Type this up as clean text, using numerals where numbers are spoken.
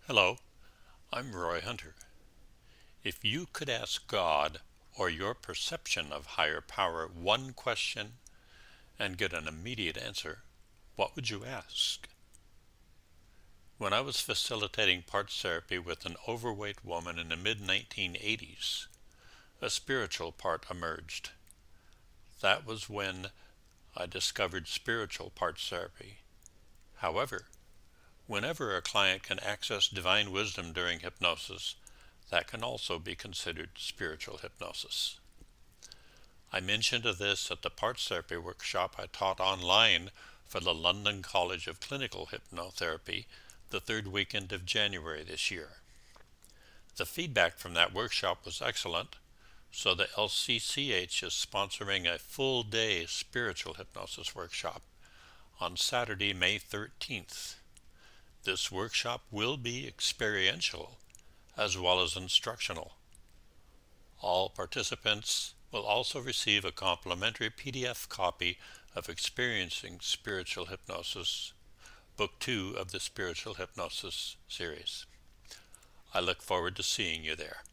Hello, I'm Roy Hunter. If you could ask God or your perception of higher power one question and get an immediate answer, what would you ask? When I was facilitating parts therapy with an overweight woman in the mid-1980s, a spiritual part emerged. That was when I discovered spiritual parts therapy. However, whenever a client can access divine wisdom during hypnosis, that can also be considered spiritual hypnosis. I mentioned this at the parts therapy workshop I taught online for the London College of Clinical Hypnotherapy the third weekend of January this year. The feedback from that workshop was excellent, so the LCCH is sponsoring a full-day spiritual hypnosis workshop on Saturday, May 13th. This workshop will be experiential as well as instructional. All participants will also receive a complimentary PDF copy of Experiencing Spiritual Hypnosis, Book 2 of the Spiritual Hypnosis Series. I look forward to seeing you there.